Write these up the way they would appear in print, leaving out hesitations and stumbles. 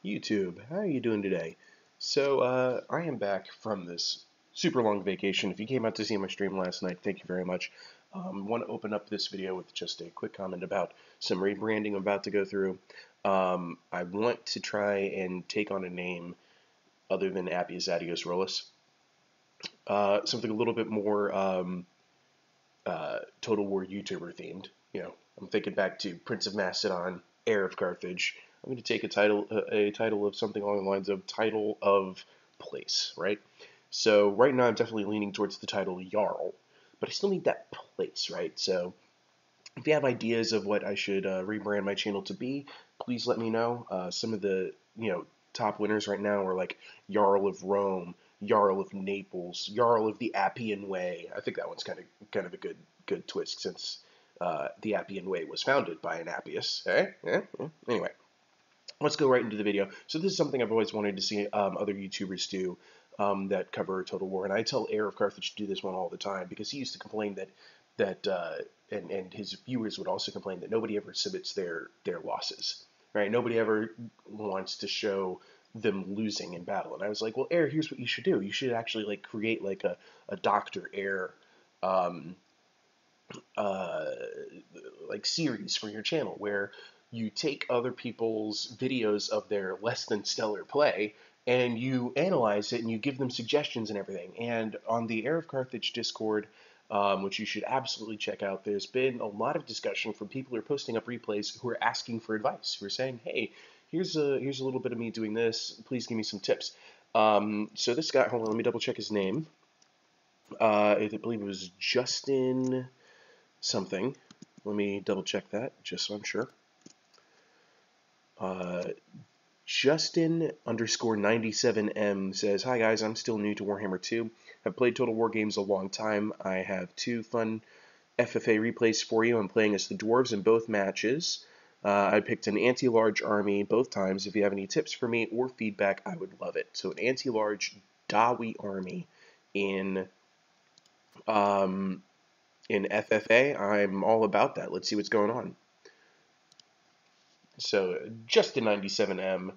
YouTube, how are you doing today? So, I am back from this super long vacation. If you came out to see my stream last night, thank you very much. Want to open up this video with just a quick comment about some rebranding I'm about to go through. I want to try and take on a name other than Appius Adios Rolus. Something a little bit more Total War YouTuber themed. I'm thinking back to Prince of Macedon, Heir of Carthage. I'm going to take a title of something along the lines of title of place, right? So right now I'm definitely leaning towards the title Jarl, but I still need that place, right? So if you have ideas of what I should rebrand my channel to be, please let me know. Some of the top winners right now are like Jarl of Rome, Jarl of Naples, Jarl of the Appian Way. I think that one's kind of a good twist since the Appian Way was founded by an Appius. Anyway, let's go right into the video. So this is something I've always wanted to see other YouTubers do that cover Total War, and I tell Heir of Carthage to do this one all the time because he used to complain and his viewers would also complain that nobody ever submits their losses, right? Nobody ever wants to show them losing in battle. And I was like, well, Heir, here's what you should do. You should actually like create like a Dr. Heir like series for your channel where you take other people's videos of their less than stellar play and you analyze it and you give them suggestions and everything. And on the Heir of Carthage Discord, which you should absolutely check out, there's been a lot of discussion from people who are posting up replays who are asking for advice, who are saying, hey, here's a little bit of me doing this, please give me some tips. So this guy, hold on, let me double check his name. I believe it was Justin something. Let me double check that, just so I'm sure. Justin_97M says, hi guys, I'm still new to Warhammer 2. I've played Total War games a long time. I have 2 fun FFA replays for you. I'm playing as the dwarves in both matches. I picked an anti-large army both times. If you have any tips for me or feedback, I would love it. So an anti-large Dawi army in FFA, I'm all about that. Let's see what's going on. So Justin 97M,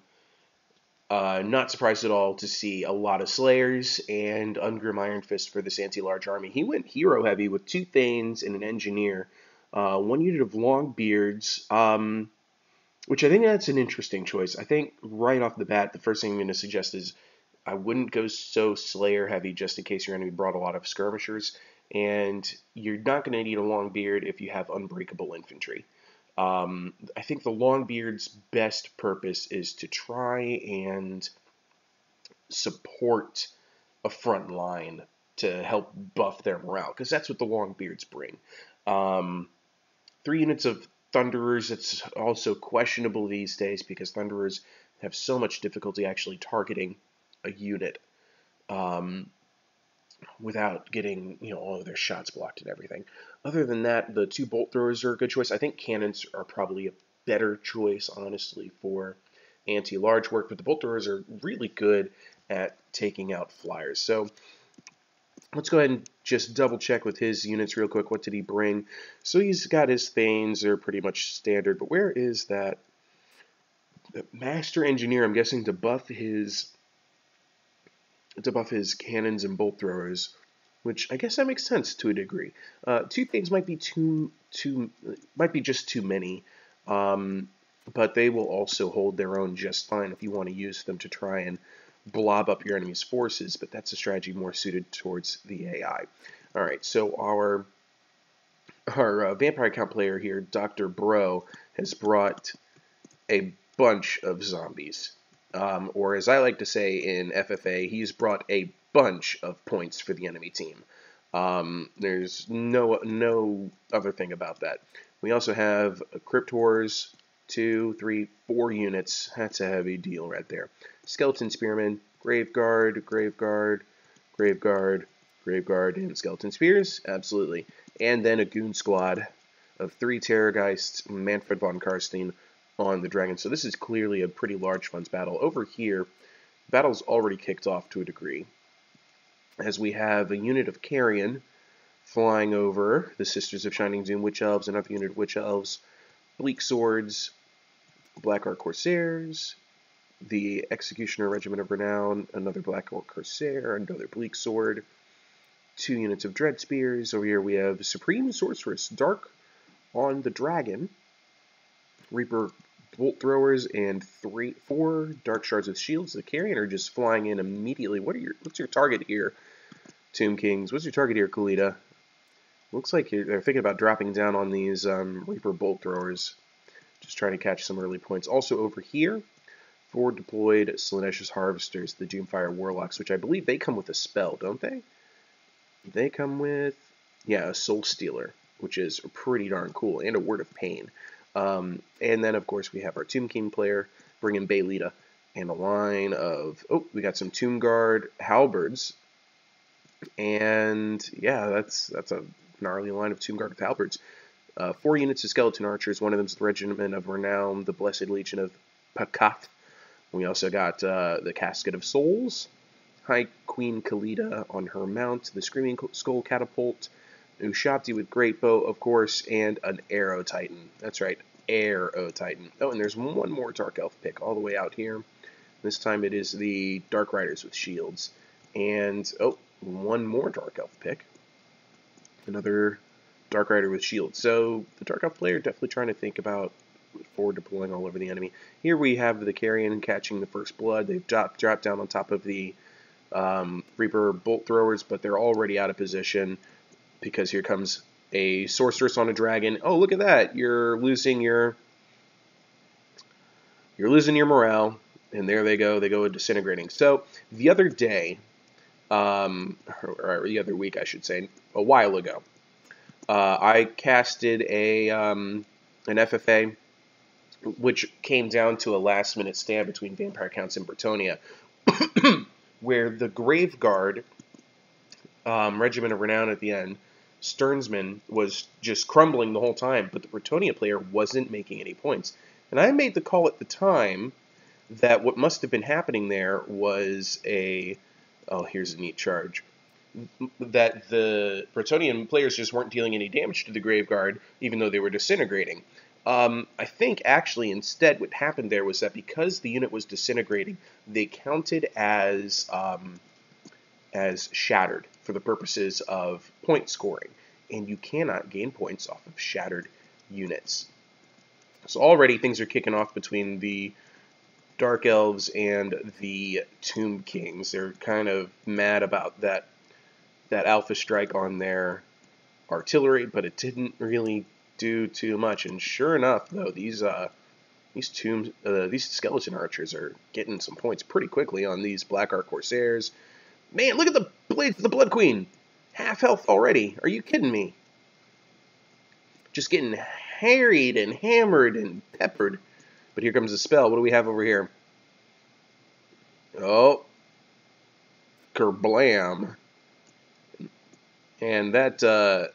not surprised at all to see a lot of Slayers and Ungrim Iron Fist for this anti-large army. He went hero heavy with 2 Thanes and an Engineer, 1 unit of Long Beards, which I think that's an interesting choice. I think right off the bat, the first thing I'm going to suggest is I wouldn't go so Slayer heavy just in case your enemy brought a lot of skirmishers, and you're not going to need a Long Beard if you have unbreakable infantry. I think the Longbeard's best purpose is to try and support a front line to help buff their morale, because that's what the Longbeards bring. 3 units of Thunderers, it's also questionable these days because Thunderers have so much difficulty actually targeting a unit without getting all of their shots blocked and everything. Other than that, the 2 bolt throwers are a good choice. I think cannons are probably a better choice, honestly, for anti-large work, but the bolt throwers are really good at taking out flyers. So let's go ahead and just double check with his units real quick. What did he bring? So he's got his Thanes, they're pretty much standard, but where is that? The Master Engineer, I'm guessing to buff his cannons and bolt throwers, which I guess that makes sense to a degree. 2 things might be just too many, but they will also hold their own just fine if you want to use them to try and blob up your enemy's forces, but that's a strategy more suited towards the AI. Alright, so our vampire count player here, Dr. Bro, has brought a bunch of zombies. Or as I like to say in FFA, he's brought a bunch of points for the enemy team. There's no other thing about that. We also have Crypt Wars, 2, 3, 4 units. That's a heavy deal right there. Skeleton Spearmen, Graveguard, Graveguard, Graveguard, Graveguard, and Skeleton Spears, absolutely. And then a Goon Squad of 3 Terrorgeists, Manfred von Karstein, on the dragon. So this is clearly a pretty large funds battle. Over here, the battle's already kicked off to a degree, as we have a unit of Carrion flying over the Sisters of Shining Doom Witch Elves, another unit of Witch Elves, Bleak Swords, Black Ark Corsairs, the Executioner Regiment of Renown, another Black Orc Corsair, another Bleak Sword, 2 units of Dread Spears. Over here we have Supreme Sorceress, Dark on the Dragon, Reaper Bolt Throwers, and 4 Dark Shards with Shields. The Carrion are just flying in immediately. What's your target here, Tomb Kings? What's your target here, Khalida? Looks like they're thinking about dropping down on these Reaper Bolt Throwers. Just trying to catch some early points. Also over here, 4 deployed Slaanesha's Harvesters, the Doomfire Warlocks, which I believe they come with a spell, don't they? They come with, yeah, a Soul Stealer, which is pretty darn cool, and a Word of Pain. And then, of course, we have our Tomb King player, bringing Baylita, and a line of, oh, we got some Tomb Guard Halberds, and yeah, that's a gnarly line of Tomb Guard with Halberds. 4 units of Skeleton Archers, one of them is the Regiment of Renown, the Blessed Legion of Pakat. We also got the Casket of Souls, High Queen Khalida on her mount, the Screaming Skull Catapult, Ushapti with Great Bow, of course, and an Arrow Titan. That's right, Arrow Titan. Oh, and there's one more Dark Elf pick all the way out here. This time it is the Dark Riders with Shields. And, oh, one more Dark Elf pick. Another Dark Rider with Shields. So the Dark Elf player definitely trying to think about forward deploying all over the enemy. Here we have the Carrion catching the first blood. They've dropped down on top of the Reaper Bolt Throwers, but they're already out of position because here comes a Sorceress on a Dragon. Oh, look at that! You're losing your morale, and there they go. They go disintegrating. So the other day, or the other week, I should say, a while ago, I casted an FFA, which came down to a last-minute stand between Vampire Counts and Bretonnia, where the Grave Guard Regiment of Renown at the end, Stearnsman, was just crumbling the whole time, but the Bretonnia player wasn't making any points. And I made the call at the time that what must have been happening there was oh, here's a neat charge, that the Bretonian players just weren't dealing any damage to the Grave Guard, even though they were disintegrating. I think actually instead what happened there was that because the unit was disintegrating, they counted as shattered for the purposes of point scoring, and you cannot gain points off of shattered units. So already things are kicking off between the Dark Elves and the Tomb Kings. They're kind of mad about that Alpha Strike on their artillery, but it didn't really do too much. And sure enough, though, these Skeleton Archers are getting some points pretty quickly on these Black Ark Corsairs. Man, look at the Blades of the Blood Queen! Half health already. Are you kidding me? Just getting harried and hammered and peppered. But here comes the spell. What do we have over here? Oh. Kerblam. And that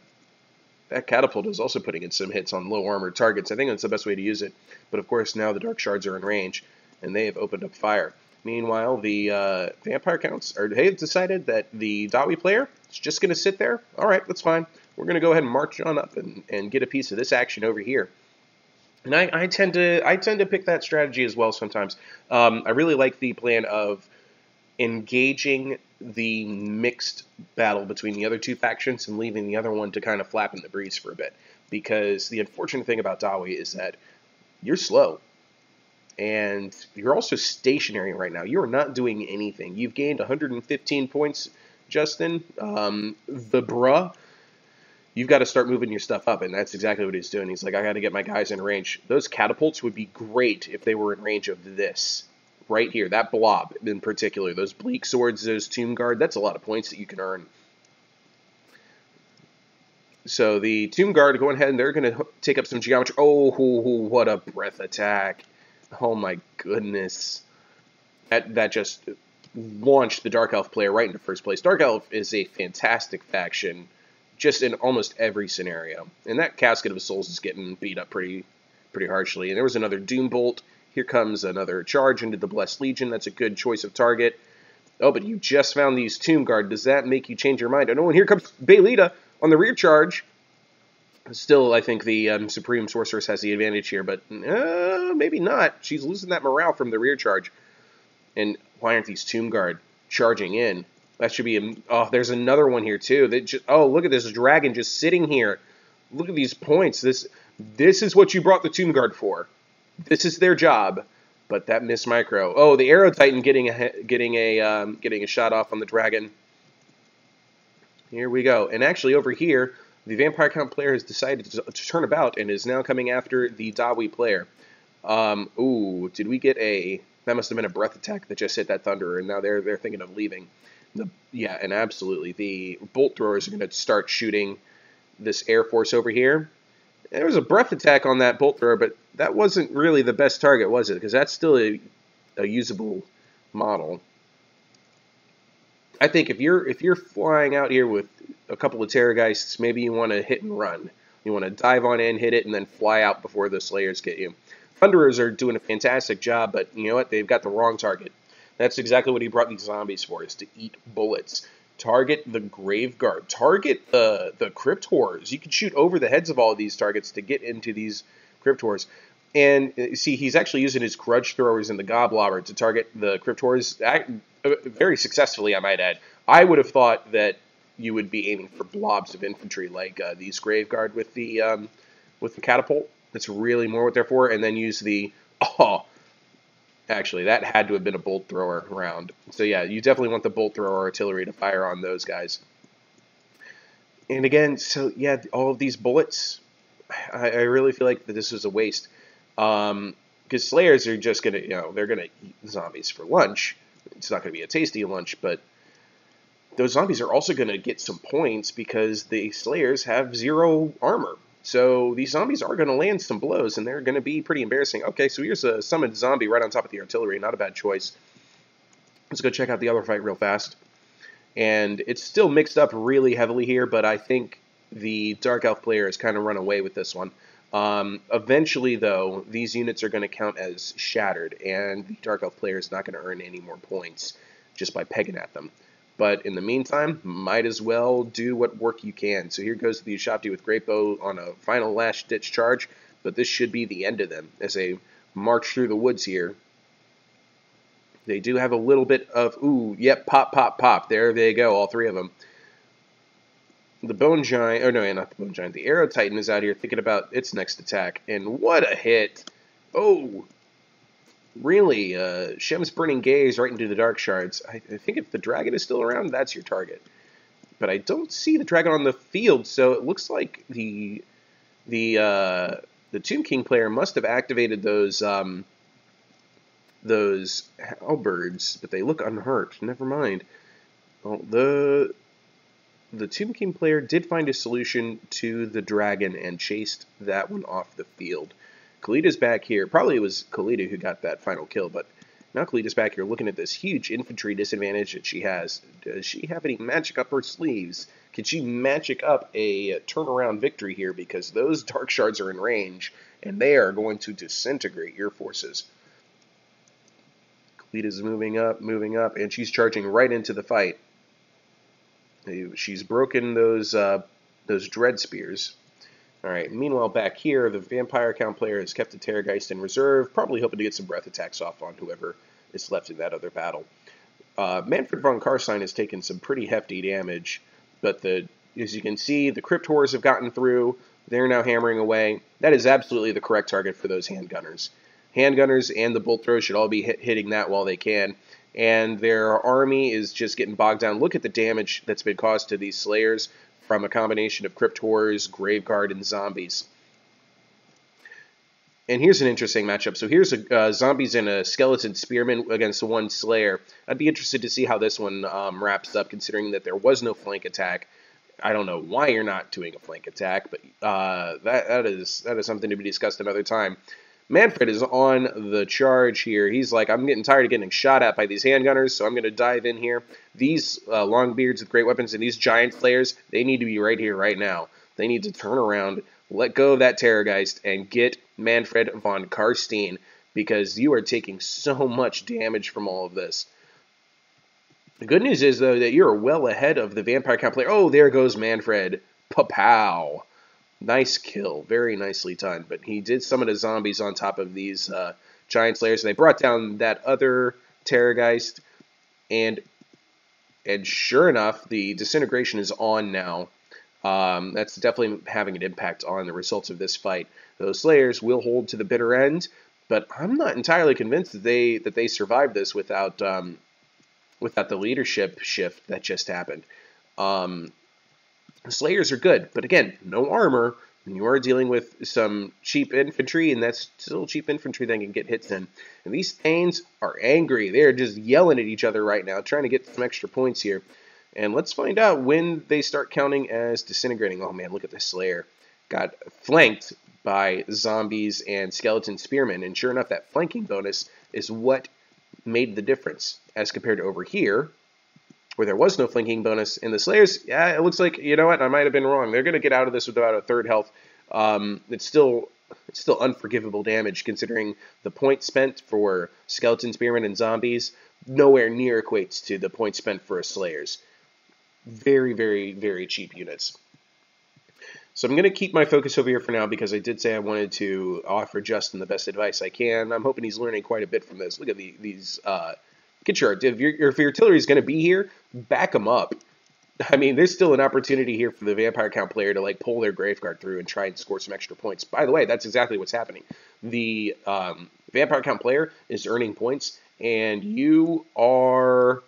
catapult is also putting in some hits on low armored targets. I think that's the best way to use it. But of course, now the Dark Shards are in range, and they have opened up fire. Meanwhile, the Vampire Counts have decided that the Dawi player is just going to sit there. All right, that's fine. We're going to go ahead and march on up and get a piece of this action over here. And I tend to pick that strategy as well sometimes. I really like the plan of engaging the mixed battle between the other two factions and leaving the other one to kind of flap in the breeze for a bit. Because the unfortunate thing about Dawi is that you're slow. And you're also stationary right now. You are not doing anything. You've gained 115 points, Justin. The bruh. You've got to start moving your stuff up, and that's exactly what he's doing. He's like, I got to get my guys in range. Those catapults would be great if they were in range of this. Right here, that blob in particular. Those Bleak Swords, those Tomb Guard, that's a lot of points that you can earn. So the Tomb Guard going ahead, and they're going to take up some geometry. Oh, what a breath attack. Oh my goodness. That just launched the Dark Elf player right into first place. Dark Elf is a fantastic faction, just in almost every scenario. And that Casket of Souls is getting beat up pretty harshly. And there was another Doom Bolt. Here comes another charge into the Blessed Legion. That's a good choice of target. Oh, but you just found these Tomb Guard. Does that make you change your mind? Oh, no, and here comes Baylita on the rear charge. Still, I think the Supreme Sorceress has the advantage here, but maybe not. She's losing that morale from the rear charge. And why aren't these Tomb Guard charging in? That should be a... Oh, there's another one here, too. That just, oh, look at this dragon just sitting here. Look at these points. This is what you brought the Tomb Guard for. This is their job. But that missed micro. Oh, the Arrow Titan getting a shot off on the dragon. Here we go. And actually, over here, the Vampire Count player has decided to turn about and is now coming after the Dawi player. Ooh, did we get a... That must have been a breath attack that just hit that Thunderer, and now they're thinking of leaving. Yeah, and absolutely. The Bolt Throwers are going to start shooting this Air Force over here. There was a breath attack on that Bolt Thrower, but that wasn't really the best target, was it? Because that's still a usable model. I think if you're flying out here with a couple of Terrorgeists, maybe you want to hit and run. You want to dive on in, hit it, and then fly out before the Slayers get you. Thunderers are doing a fantastic job, but you know what? They've got the wrong target. That's exactly what he brought these zombies for, is to eat bullets. Target the Grave Guard. Target the Crypt Horrors. You can shoot over the heads of all of these targets to get into these Crypt Horrors. And see, he's actually using his Grudge Throwers and the Goblobber to target the Crypt Horrors very successfully, I might add. I would have thought that you would be aiming for blobs of infantry like these Grave Guard with the catapult. That's really more what they're for. And then use the... Oh, actually, that had to have been a Bolt Thrower round. So yeah, you definitely want the Bolt Thrower artillery to fire on those guys. And again, so yeah, all of these bullets, I really feel like that this was a waste. Because Slayers are just going to, they're going to eat zombies for lunch. It's not going to be a tasty lunch, but those zombies are also going to get some points because the Slayers have 0 armor. So these zombies are going to land some blows, and they're going to be pretty embarrassing. Okay, so here's a summoned zombie right on top of the artillery. Not a bad choice. Let's go check out the other fight real fast. And it's still mixed up really heavily here, but I think the Dark Elf player has kind of run away with this one. Eventually, though, these units are going to count as shattered, and the Dark Elf player is not going to earn any more points just by pegging at them. But in the meantime, might as well do what work you can. So here goes the Ushapti with Great Bow on a final last-ditch charge, but this should be the end of them as they march through the woods here. They do have a little bit of, ooh, yep, pop, pop, pop. There they go, all 3 of them. The Bone Giant, or no, not the Bone Giant, the Arrow Titan is out here thinking about its next attack. And what a hit. Oh, really, Shem's Burning Gaze right into the Dark Shards. I think if the dragon is still around, that's your target. But I don't see the dragon on the field, so it looks like the Tomb King player must have activated those halberds, but they look unhurt. Never mind. Well, the Tomb King player did find a solution to the dragon and chased that one off the field. Khalidah's back here. Probably it was Khalida who got that final kill, but now Khalidah's back here looking at this huge infantry disadvantage that she has. Does she have any magic up her sleeves? Can she magic up a turnaround victory here? Because those Dark Shards are in range, and they are going to disintegrate your forces. Khalidah's moving up, and she's charging right into the fight. She's broken those Dread Spears. Alright, meanwhile back here, the Vampire Count player has kept the Terrorgeist in reserve, probably hoping to get some breath attacks off on whoever is left in that other battle. Manfred von Karsine has taken some pretty hefty damage, but as you can see, the Crypt Horrors have gotten through. They're now hammering away. That is absolutely the correct target for those handgunners. Handgunners and the Bolt Throws should all be hitting that while they can. And their army is just getting bogged down. Look at the damage that's been caused to these Slayers from a combination of Crypt Horrors, Graveguard, and zombies. And here's an interesting matchup. So here's zombies and a skeleton spearman against one Slayer. I'd be interested to see how this one wraps up, considering that there was no flank attack. I don't know why you're not doing a flank attack, but that is something to be discussed another time. Manfred is on the charge here. He's like, I'm getting tired of getting shot at by these handgunners, so I'm going to dive in here. These Longbeards with great weapons and these giant slayers, they need to be right here, right now. They need to turn around, let go of that Terrorgeist, and get Manfred von Karstein, because you are taking so much damage from all of this. The good news is, though, that you're well ahead of the Vampire Count player. Oh, there goes Manfred. Pa-pow. Nice kill. Very nicely done. But he did summon the zombies on top of these giant slayers. And they brought down that other Terrorgeist, and sure enough, the disintegration is on now. That's definitely having an impact on the results of this fight. Those Slayers will hold to the bitter end, but I'm not entirely convinced that they survived this without the leadership shift that just happened. Slayers are good, but again, no armor. And you are dealing with some cheap infantry, and that's still cheap infantry that can get hits in. And these Thanes are angry. They're just yelling at each other right now, trying to get some extra points here. And let's find out when they start counting as disintegrating. Oh man, look at this Slayer. Got flanked by zombies and skeleton spearmen. And sure enough, that flanking bonus is what made the difference as compared to over here, where there was no flanking bonus. And the Slayers, yeah, it looks like, you know what, I might have been wrong. They're going to get out of this with about a third health. It's still unforgivable damage considering the point spent for skeleton spearmen and zombies nowhere near equates to the point spent for a Slayers. Very, very, very cheap units. So I'm going to keep my focus over here for now because I did say I wanted to offer Justin the best advice I can. I'm hoping he's learning quite a bit from this. Look at these get your if your artillery is going to be here, back them up. I mean, there's still an opportunity here for the Vampire Count player to like pull their Graveguard through and try and score some extra points. By the way, that's exactly what's happening. The Vampire Count player is earning points, and you are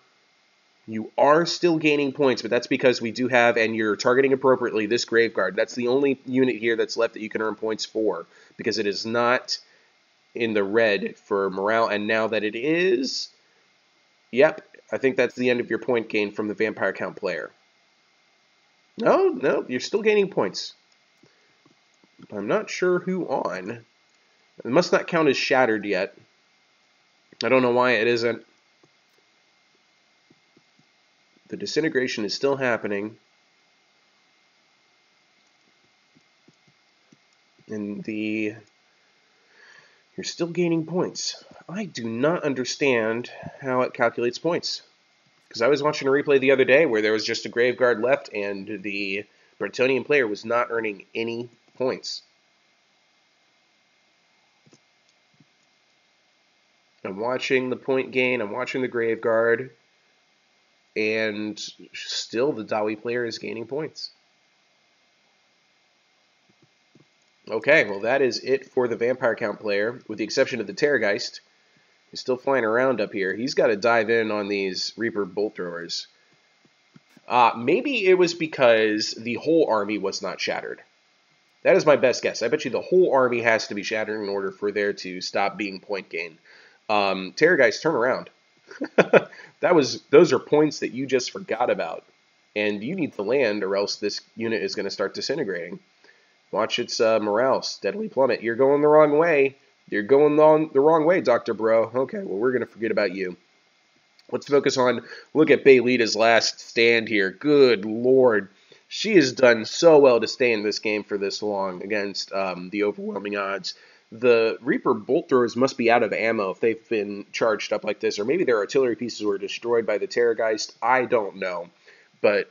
still gaining points, but that's because we do have, and you're targeting appropriately, this Graveguard. That's the only unit here that's left that you can earn points for, because it is not in the red for morale, and now that it is, yep, I think that's the end of your point gain from the Vampire Count player. No, you're still gaining points. I'm not sure who on. It must not count as shattered yet. I don't know why it isn't. The disintegration is still happening. And you're still gaining points. I do not understand how it calculates points. Because I was watching a replay the other day where there was just a Graveguard left and the Bretonian player was not earning any points. I'm watching the point gain, I'm watching the Graveguard, and still the Dawi player is gaining points. Okay, well that is it for the Vampire Count player, with the exception of the Terrorgeist. He's still flying around up here. He's got to dive in on these Reaper bolt throwers. Maybe it was because the whole army was not shattered. That is my best guess. I bet you the whole army has to be shattered in order for there to stop being point gain. Terrorgeist, turn around. Those are points that you just forgot about. And you need to land or else this unit is going to start disintegrating. Watch its morale steadily plummet. You're going the wrong way. You're going on the wrong way, Dr. Bro. Okay, well, we're going to forget about you. Let's focus on, look at Baylita's last stand here. Good Lord. She has done so well to stay in this game for this long against the overwhelming odds. The Reaper bolt throwers must be out of ammo if they've been charged up like this, or maybe their artillery pieces were destroyed by the Terrorgeist. I don't know. But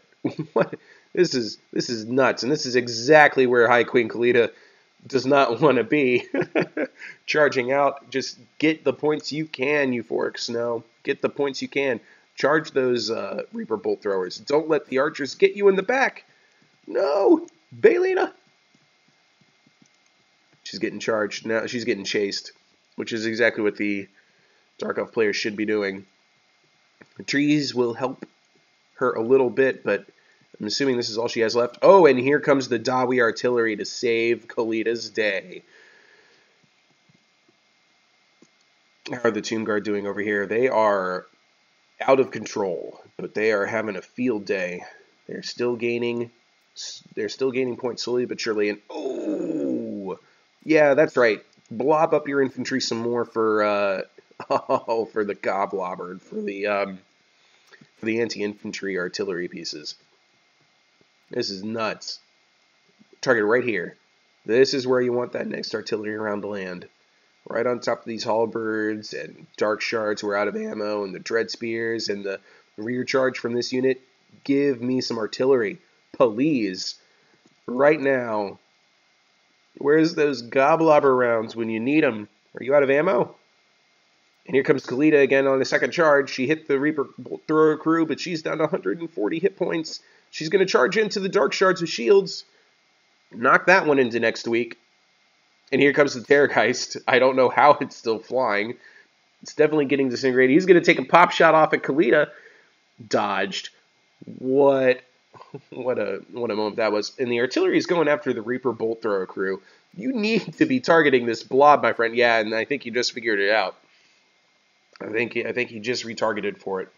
this is nuts, and this is exactly where High Queen Khalida does not want to be. Charging out, just get the points you can, Euphoric Snow. Get the points you can. Charge those Reaper bolt throwers. Don't let the archers get you in the back. No, Baylita. She's getting charged. Now she's getting chased, which is exactly what the Dark Elf players should be doing. The trees will help her a little bit, but I'm assuming this is all she has left. Oh, and here comes the Dawi artillery to save Khalida's day. How are the Tomb Guard doing over here? They are out of control, but they are having a field day. They're still gaining points slowly but surely. And oh, yeah, that's right. Blob up your infantry some more for for the Goblobber, for the anti-infantry artillery pieces. This is nuts. Target right here. This is where you want that next artillery around the land. Right on top of these halberds and dark shards who are out of ammo, and the dread spears and the rear charge from this unit. Give me some artillery, please. Right now. Where's those Goblobber rounds when you need them? Are you out of ammo? And here comes Kalita again on the second charge. She hit the Reaper Bolt Thrower crew, but she's down to 140 hit points. She's going to charge into the Dark Shards with shields. Knock that one into next week. And here comes the Terrorgeist. I don't know how it's still flying. It's definitely getting disintegrated. He's going to take a pop shot off at Kalita. Dodged. What a moment that was. And the artillery is going after the Reaper Bolt Thrower crew. You need to be targeting this blob, my friend. Yeah, and I think you just figured it out. I think he just retargeted for it.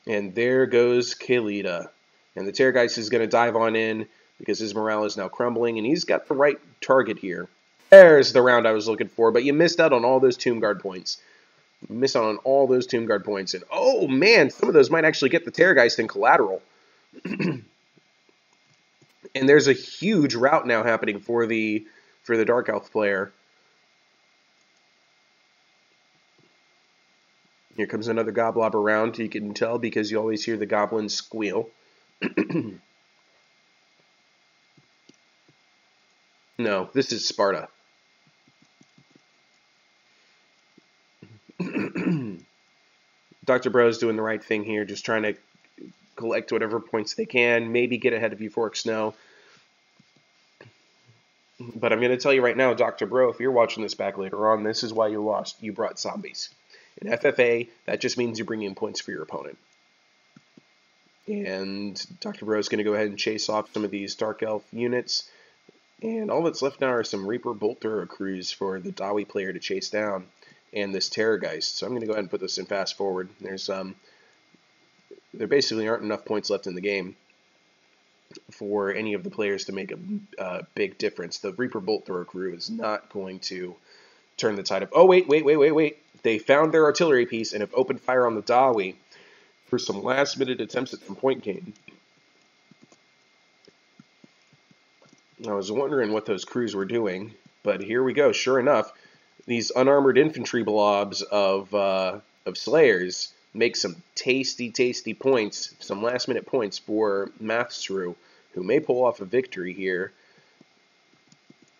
And there goes Kalita. And the Terrorgeist is going to dive on in because his morale is now crumbling, and he's got the right target here. There's the round I was looking for, but you missed out on all those Tomb Guard points. You missed out on all those Tomb Guard points. And, oh, man, some of those might actually get the Terrorgeist in collateral. And there's a huge rout now happening for the Dark Elf player. Here comes another Goblobber round. You can tell because you always hear the goblins squeal. No, this is Sparta. Dr. Bro's doing the right thing here, just trying to collect whatever points they can, maybe get ahead of Euphoric Snow. But I'm going to tell you right now, Dr. Bro, if you're watching this back later on, this is why you lost. You brought zombies. In FFA, that just means you're bringing points for your opponent. And Dr. Bro is going to go ahead and chase off some of these Dark Elf units. And all that's left now are some Reaper Bolt Thrower crews for the Dawi player to chase down. And this Terrorgeist. So I'm going to go ahead and put this in fast forward. There basically aren't enough points left in the game for any of the players to make a big difference. The Reaper Bolt Thrower crew is not going to turn the tide of... Oh, wait. They found their artillery piece and have opened fire on the Dawi for some last-minute attempts at some point gain. I was wondering what those crews were doing, but here we go. Sure enough, these unarmored infantry blobs of Slayers make some tasty points, some last-minute points for Mathsru, who may pull off a victory here.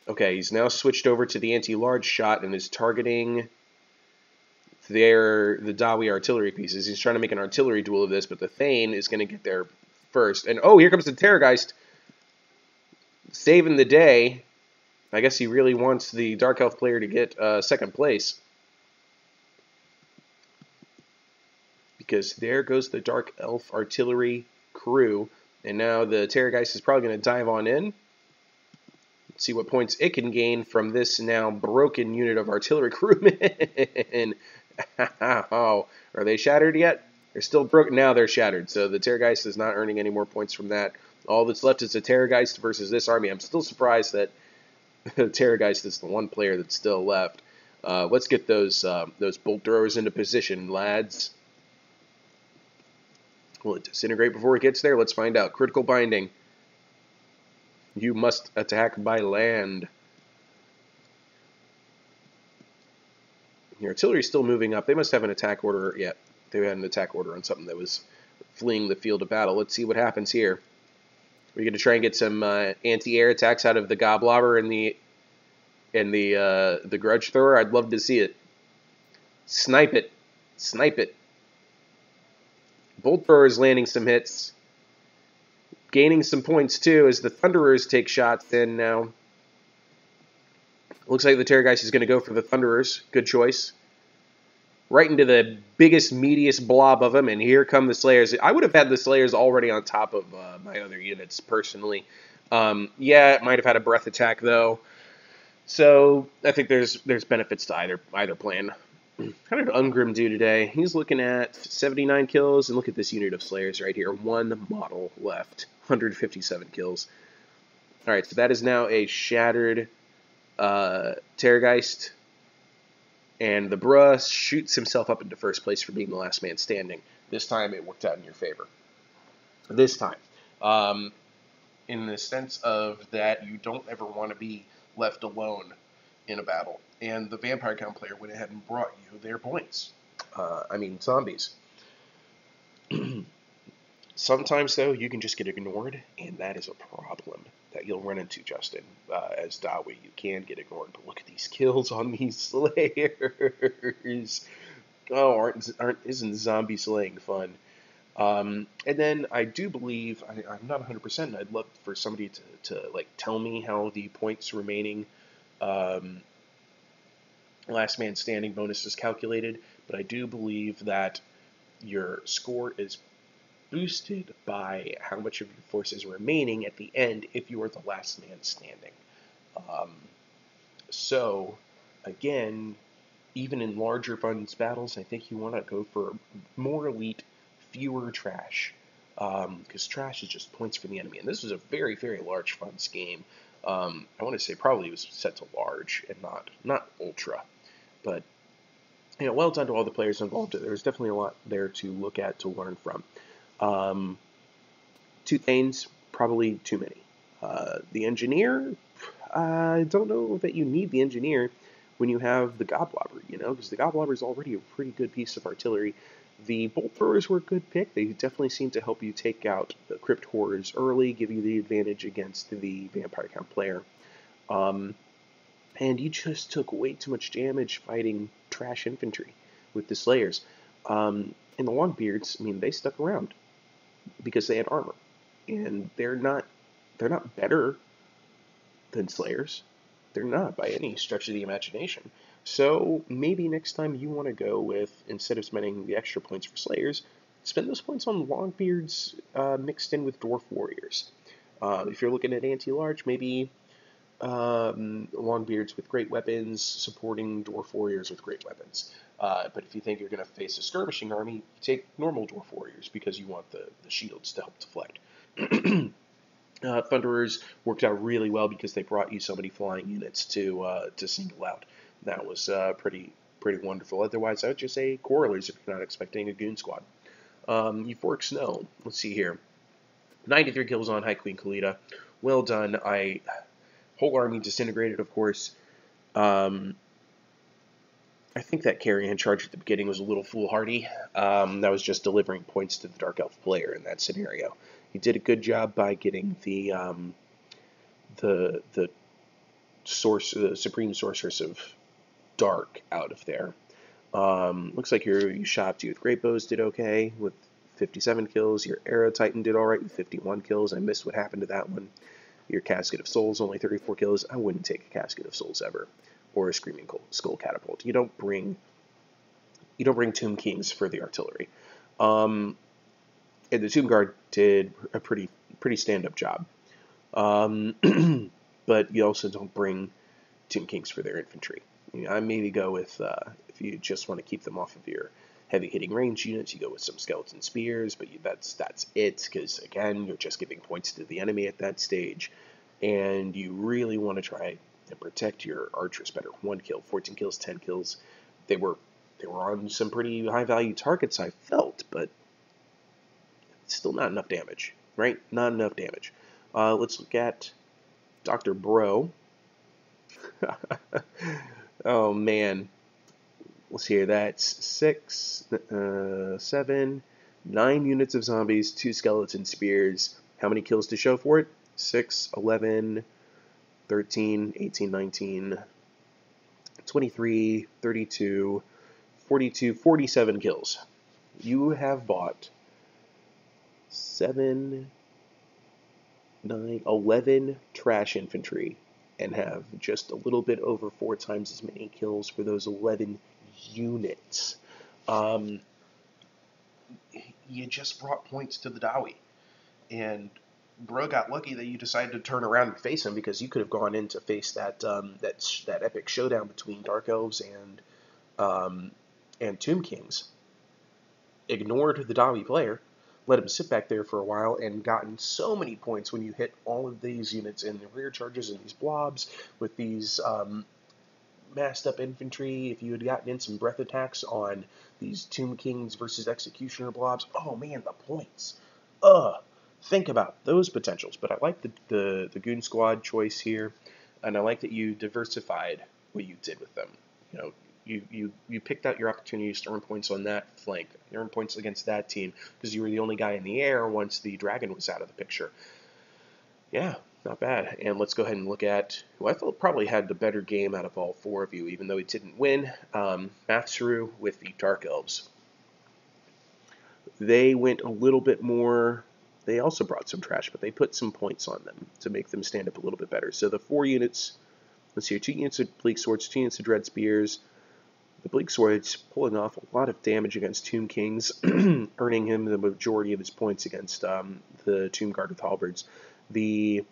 Okay, he's now switched over to the anti-large shot and is targeting the Dawi artillery pieces. He's trying to make an artillery duel of this, but the Thane is going to get there first. And, oh, here comes the Terrorgeist, saving the day. I guess he really wants the Dark Elf player to get second place. Because there goes the Dark Elf artillery crew. And now the Terrorgeist is probably going to dive on in. Let's see what points it can gain from this now broken unit of artillery crewmen. Oh, are they shattered yet? They're still broken. Now they're shattered. So the Terrorgeist is not earning any more points from that. All that's left is the Terrorgeist versus this army. I'm still surprised that the Terrorgeist is the one player that's still left. Let's get those bolt throwers into position, lads. Will it disintegrate before it gets there? Let's find out. Critical binding. You must attack by land. The artillery is still moving up. They must have an attack order. Yeah, they had an attack order on something that was fleeing the field of battle. Let's see what happens here. We're going to try and get some anti-air attacks out of the Goblobber and the Grudge Thrower. I'd love to see it. Snipe it. Snipe it. Bolt Thrower is landing some hits. Gaining some points, too, as the Thunderers take shots in now. Looks like the Terrorgeist is going to go for the Thunderers. Good choice. Right into the biggest, meatiest blob of them, and here come the Slayers. I would have had the Slayers already on top of my other units, personally. Yeah, it might have had a breath attack, though. So I think there's benefits to either plan. How did Ungrim do today? He's looking at 79 kills, and look at this unit of Slayers right here. One model left. 157 kills. Alright, so that is now a shattered Terrorgeist. And the Bruh shoots himself up into first place for being the last man standing. This time it worked out in your favor. This time. In the sense of that you don't ever want to be left alone in a battle. And the Vampire Count player went ahead and brought you their points. Zombies. Sometimes, though, you can just get ignored, and that is a problem. that you'll run into, Justin, as Dawi. You can get ignored, but look at these kills on these slayers. Oh, isn't zombie slaying fun? And then I do believe, I'm not 100%, I'd love for somebody to like tell me how the points remaining um, last man standing bonus is calculated, but I do believe that your score is boosted by how much of your force is remaining at the end if you are the last man standing. Um, so, again, even in larger funds battles, I think you want to go for more elite, fewer trash, because trash is just points for the enemy. And this was a very, very large funds game. I want to say probably it was set to large and not ultra, but well done to all the players involved. There's definitely a lot there to look at, to learn from. Two Thanes, probably too many. The Engineer, I don't know that you need the Engineer when you have the Goblobber, because the Goblobber is already a pretty good piece of artillery. The Bolt Throwers were a good pick. They definitely seem to help you take out the Crypt Horrors early, give you the advantage against the Vampire Count player. And you just took way too much damage fighting trash infantry with the Slayers. And the Longbeards, they stuck around because they had armor, and they're not better than Slayers. They're not by any stretch of the imagination. So maybe next time you want to go with, instead of spending the extra points for Slayers, spend those points on Longbeards mixed in with Dwarf Warriors. If you're looking at anti-large, maybe Longbeards with great weapons supporting Dwarf Warriors with great weapons. But if you think you're going to face a skirmishing army, you take normal Dwarf Warriors because you want the shields to help deflect. Thunderers worked out really well because they brought you so many flying units to single out. That was pretty wonderful. Otherwise, I would just say Correlers if you're not expecting a goon squad. Euphoric Snow. Let's see here. 93 kills on High Queen Khalida. Well done. Whole army disintegrated, of course. I think that carry and charge at the beginning was a little foolhardy. That was just delivering points to the Dark Elf player in that scenario. He did a good job by getting the Supreme Sorceress of Dark out of there. Looks like you shot you with Great Bows did okay with 57 kills. Your Arrow Titan did alright with 51 kills. I missed what happened to that one. Your Casket of Souls only 34 kills. I wouldn't take a Casket of Souls ever, or a Screaming Skull Catapult. You don't bring Tomb Kings for the artillery. And the Tomb Guard did a pretty stand-up job. But you also don't bring Tomb Kings for their infantry. I maybe go with, if you just want to keep them off of your heavy-hitting range units, you go with some Skeleton Spears, but that's it, because, again, you're just giving points to the enemy at that stage, and you really want to try and protect your archers better. 1 kill, 14 kills, 10 kills. They were on some pretty high-value targets, I felt, but still not enough damage, right? Not enough damage. Let's look at Dr. Bro. Oh, man. Let's see here. That's 7, 9 units of zombies, 2 skeleton spears. How many kills to show for it? 6, 11, 13, 18, 19, 23, 32, 42, 47 kills. You have bought 7, 9, 11 trash infantry and have just a little bit over 4 times as many kills for those 11 units. You just brought points to the Dawi, and Bro got lucky that you decided to turn around and face him, because you could have gone in to face that epic showdown between Dark Elves and Tomb Kings, ignored the Dawi player, let him sit back there for a while, and gotten so many points when you hit all of these units in the rear charges and these blobs with these massed up infantry. If you had gotten in some breath attacks on these Tomb Kings versus Executioner blobs, oh man, the points. Think about those potentials. But I like the Goon Squad choice here, and I like that you diversified what you did with them. You picked out your opportunities to earn points on that flank, you earned points against that team, because you were the only guy in the air once the dragon was out of the picture. Yeah, Not bad. And let's go ahead and look at who I thought probably had the better game out of all four of you, even though he didn't win. Matsuru with the Dark Elves. They went a little bit more. They also brought some trash, but they put some points on them to make them stand up a little bit better. So the 4 units, let's see, 2 units of Bleak Swords, 2 units of Dread Spears. The Bleak Swords pulling off a lot of damage against Tomb Kings, earning him the majority of his points against the Tomb Guard with Halberds. The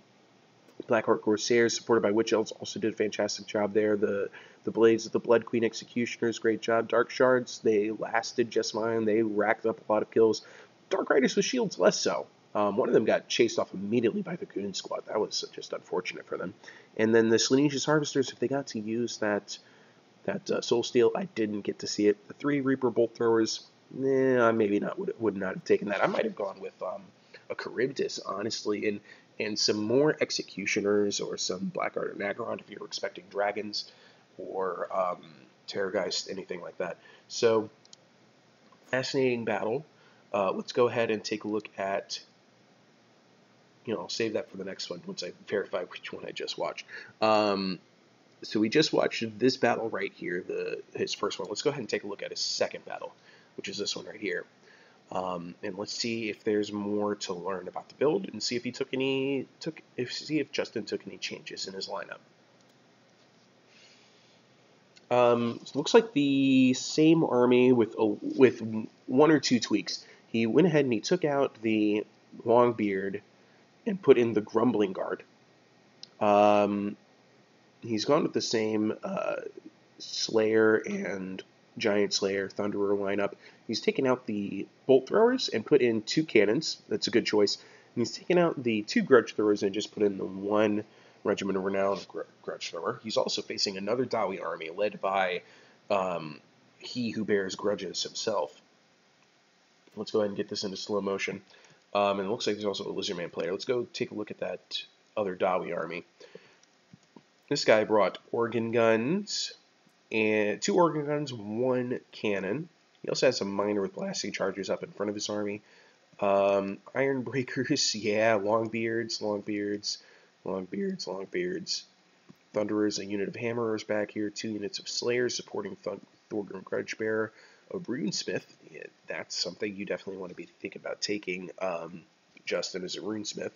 Blackheart Corsairs, supported by Witch Elves, also did a fantastic job there. The Blades of the Blood Queen Executioners, great job. Dark Shards, they lasted just fine. They racked up a lot of kills. Dark Riders with Shields, less so. One of them got chased off immediately by the Goon Squad. That was just unfortunate for them. And then the Slaaneasius Harvesters, if they got to use that Soul Steel, I didn't get to see it. The 3 Reaper Bolt Throwers, maybe not would not have taken that. I might have gone with a Charybdis, honestly, and some more Executioners or some Blackguard or Nagron if you're expecting dragons or Terrorgeist, anything like that. So, fascinating battle. Let's go ahead and take a look at, I'll save that for the next one once I verify which one I just watched. So we just watched this battle right here, his first one. Let's go ahead and take a look at his second battle, which is this one right here. And let's see if there's more to learn about the build and see if if Justin took any changes in his lineup. It looks like the same army with 1 or 2 tweaks. He went ahead and he took out the Longbeard and put in the Grumbling Guard. He's gone with the same Slayer and Giant Slayer, Thunderer lineup. He's taken out the Bolt Throwers and put in 2 cannons. That's a good choice. And he's taken out the 2 Grudge Throwers and just put in the 1 Regiment of Renown Grudge Thrower. He's also facing another Dawi army led by he who bears grudges himself. Let's go ahead and get this into slow motion. And it looks like there's also a Lizardman player. Let's go take a look at that other Dawi army. This guy brought organ guns, and 2 organ guns, 1 cannon. He also has some miner with blasting charges up in front of his army. Iron breakers, yeah, Longbeards. Thunderers, a unit of hammerers back here, 2 units of slayers supporting Thorgrim Grudgebearer. A runesmith, yeah, that's something you definitely want to be thinking about taking. Justin as a runesmith.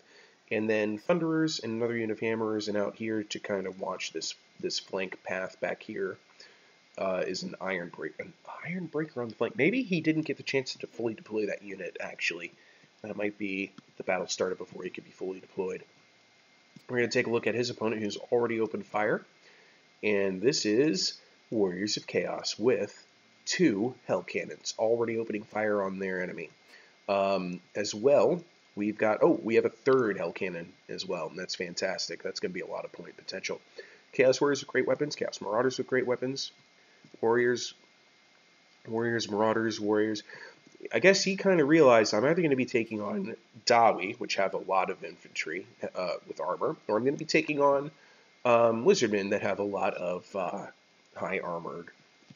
And then Thunderers and another unit of Hammerers, and out here to kind of watch this flank path back here is an Iron Breaker on the flank. Maybe he didn't get the chance to fully deploy that unit, actually. That might be the battle started before he could be fully deployed. We're going to take a look at his opponent who's already opened fire. And this is Warriors of Chaos with 2 Hell Cannons already opening fire on their enemy. As well, we have a 3rd Hell Cannon as well, and that's fantastic. That's going to be a lot of point potential. Chaos Warriors with great weapons, Chaos Marauders with great weapons, Warriors, Marauders, Warriors. I guess he kind of realized I'm either going to be taking on Dawi, which have a lot of infantry with armor, or I'm going to be taking on Lizardmen that have a lot of high armored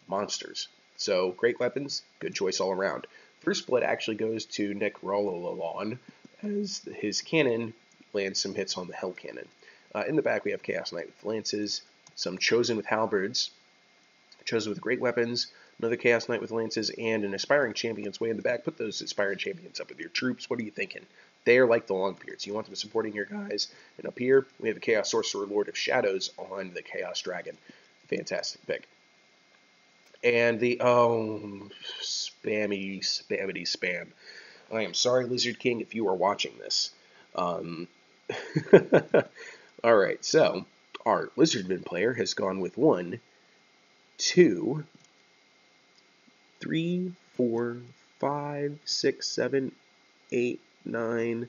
monsters. So great weapons, good choice all around. First blood actually goes to Nick Rololon as his cannon lands some hits on the Hell Cannon. In the back we have Chaos Knight with lances, some Chosen with halberds, Chosen with great weapons, another Chaos Knight with lances, and an Aspiring Champions way in the back. Put those Aspiring Champions up with your troops. What are you thinking? They're like the Longbeards. You want them supporting your guys. And up here, we have a Chaos Sorcerer Lord of Shadows on the Chaos Dragon. Fantastic pick. And the, spam. I am sorry, Lizard King, if you are watching this. Alright, so, our Lizardman player has gone with 1, 2, 3, 4, 5, 6, 7, 8, 9,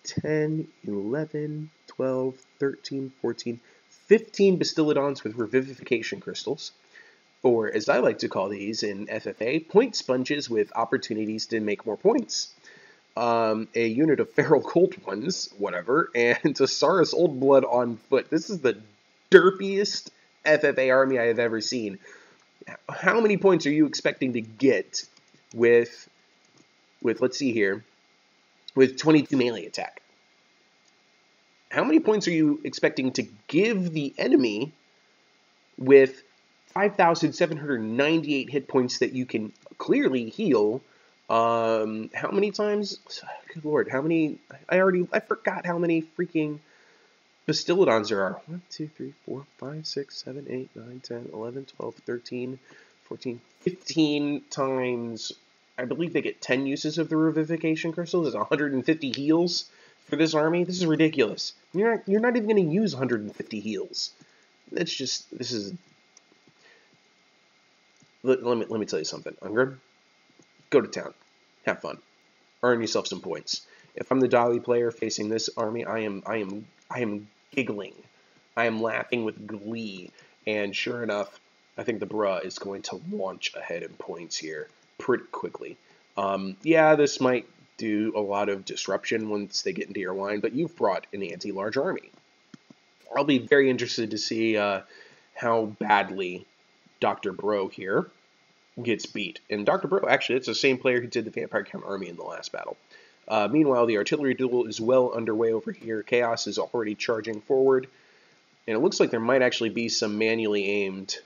10, 11, 12, 13, 14, 15 Bastiladons with Revivification Crystals, or as I like to call these in FFA, point sponges with opportunities to make more points. A unit of Feral Colt ones, whatever, and Tasaurus Old Blood on foot. This is the derpiest FFA army I have ever seen. How many points are you expecting to get with let's see here, with 22 melee attack? How many points are you expecting to give the enemy with 5,798 hit points that you can clearly heal? How many times? Good lord, how many? I forgot how many freaking Bastiladons there are. 1, 2, 3, 4, 5, 6, 7, 8, 9, 10, 11, 12, 13, 14, 15 times. I believe they get 10 uses of the Revivification Crystals. It's 150 heals for this army. This is ridiculous. You're not even going to use 150 heals. That's just, this is... Let me tell you something. Ungrim, go to town. Have fun. Earn yourself some points. If I'm the Dawi player facing this army, I am giggling. I am laughing with glee. And sure enough, I think the bruh is going to launch ahead in points here pretty quickly. Yeah, this might do a lot of disruption once they get into your line, but you've brought an anti-large army. I'll be very interested to see how badly Dr. Bro here gets beat. And Dr. Bro, actually, it's the same player who did the Vampire Count army in the last battle. Meanwhile, the artillery duel is well underway over here. Chaos is already charging forward. And it looks like there might actually be some manually aimed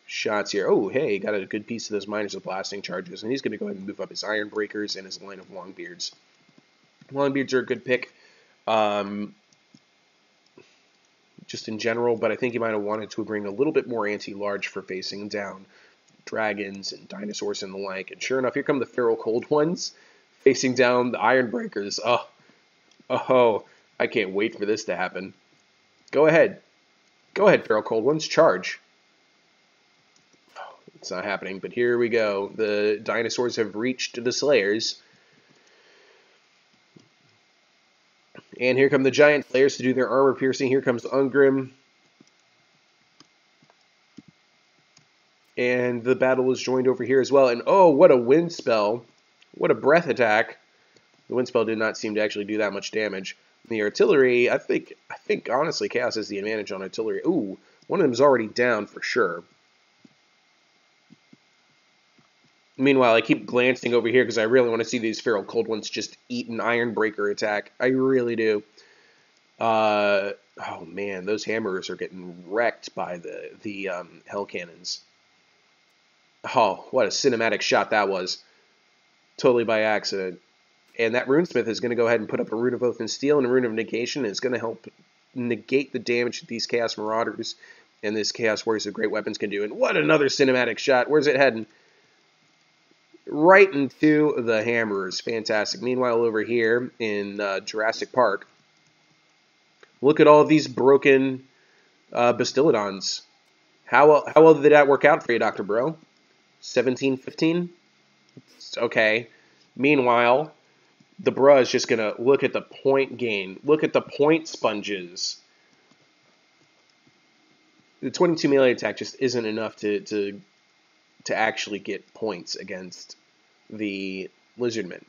shots here. Oh, hey, got a good piece of those miners with blasting charges. And he's going to go ahead and move up his Iron Breakers and his line of Longbeards. Longbeards are a good pick, just in general, but I think he might have wanted to bring a little bit more anti-large for facing down dragons and dinosaurs and the like. And sure enough, here come the Feral Cold Ones facing down the Iron Breakers. Oh, I can't wait for this to happen. Go ahead. Go ahead, Feral Cold Ones. Charge. Oh, it's not happening, but here we go. The dinosaurs have reached the Slayers. And here come the Giant Slayers to do their armor piercing. Here comes Ungrim. And the battle is joined over here as well. And oh, what a wind spell. What a breath attack. The wind spell did not seem to actually do that much damage. The artillery, I think honestly, Chaos has the advantage on artillery. Ooh, one of them is already down for sure. Meanwhile, I keep glancing over here because I really want to see these Feral Cold Ones just eat an Iron Breaker attack. I really do. Oh man, those hammerers are getting wrecked by the Hell Cannons. Oh, what a cinematic shot that was. Totally by accident. And that Runesmith is going to go ahead and put up a Rune of Oath and Steel and a Rune of Negation, and it's going to help negate the damage that these Chaos Marauders and this Chaos Warriors of Great Weapons can do. And what another cinematic shot. Where's it heading? Right into the Hammerers. Fantastic. Meanwhile, over here in Jurassic Park, look at all of these broken Bastiladons. How well did that work out for you, Dr. Bro? 17, 15? Okay. Meanwhile, the bruh is just going to look at the point gain. Look at the point sponges. The 22 melee attack just isn't enough to actually get points against the Lizardmen.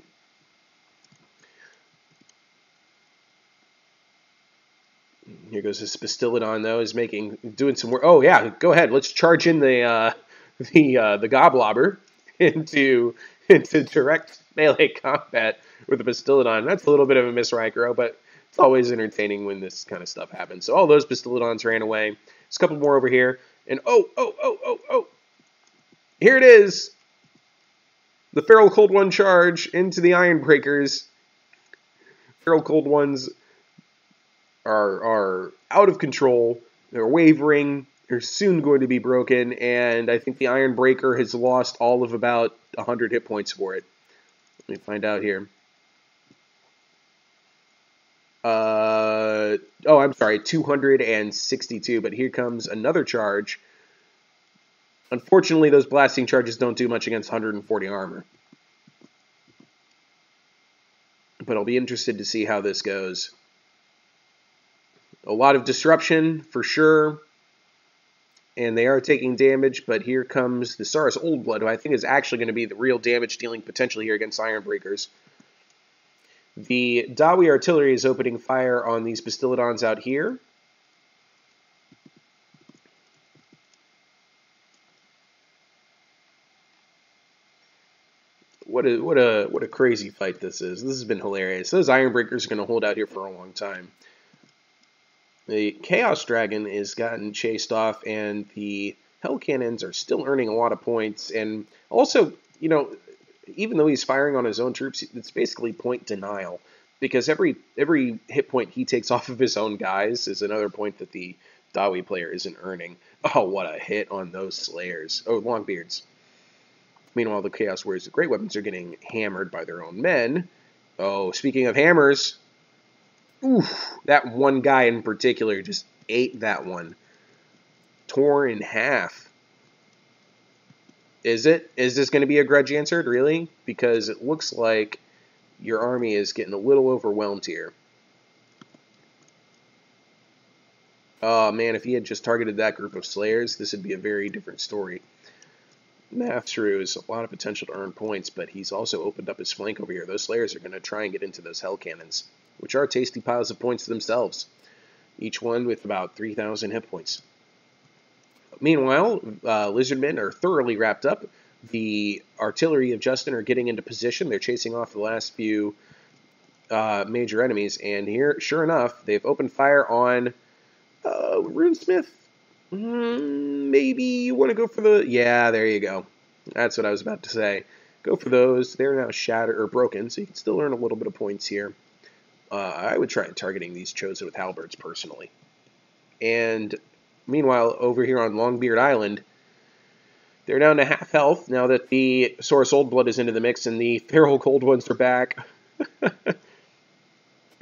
Here goes this Bastiladon, though, is doing some work. Oh yeah, go ahead. Let's charge in the Goblobber into direct melee combat with the Bastiladon. That's a little bit of a miss, Rycro, but it's always entertaining when this kind of stuff happens. So all those Bastiladons ran away. There's a couple more over here, and oh! Here it is! The Feral Cold One charge into the Iron Breakers. Feral Cold Ones are out of control. They're wavering. They're soon going to be broken, and I think the Iron Breaker has lost all of about 100 hit points for it. Let me find out here. I'm sorry, 262, but here comes another charge. Unfortunately, those blasting charges don't do much against 140 armor. But I'll be interested to see how this goes. A lot of disruption, for sure. And they are taking damage, but here comes the Saurus Oldblood, who I think is actually going to be the real damage-dealing potential here against Iron Breakers. The Dawi artillery is opening fire on these Bastiladons out here. What a crazy fight this is. This has been hilarious. Those Iron Breakers are going to hold out here for a long time. The Chaos Dragon is gotten chased off, and the Hell Cannons are still earning a lot of points. And also, you know, even though he's firing on his own troops, it's basically point denial. Because every hit point he takes off of his own guys is another point that the Dawi player isn't earning. Oh, what a hit on those Slayers. Oh, Longbeards. Meanwhile, the Chaos Warriors with great weapons are getting hammered by their own men. Oh, speaking of hammers, oof, that one guy in particular just ate that one. Tore in half. Is it? Is this going to be a grudge answered, really? Because it looks like your army is getting a little overwhelmed here. Oh, man, if he had just targeted that group of Slayers, this would be a very different story. Math Shrew has a lot of potential to earn points, but he's also opened up his flank over here. Those Slayers are going to try and get into those Hell Cannons, which are tasty piles of points themselves, each one with about 3,000 hit points. Meanwhile, Lizardmen are thoroughly wrapped up. The artillery of Justin are getting into position. They're chasing off the last few major enemies, and here, sure enough, they've opened fire on Runesmith. Maybe you want to go for the... Yeah, there you go. That's what I was about to say. Go for those. They're now shattered or broken, so you can still earn a little bit of points here. I would try targeting these chosen with halberds personally. And meanwhile, over here on Longbeard Island, they're down to half health now that the Saurus Old Blood is into the mix and the Feral Cold Ones are back.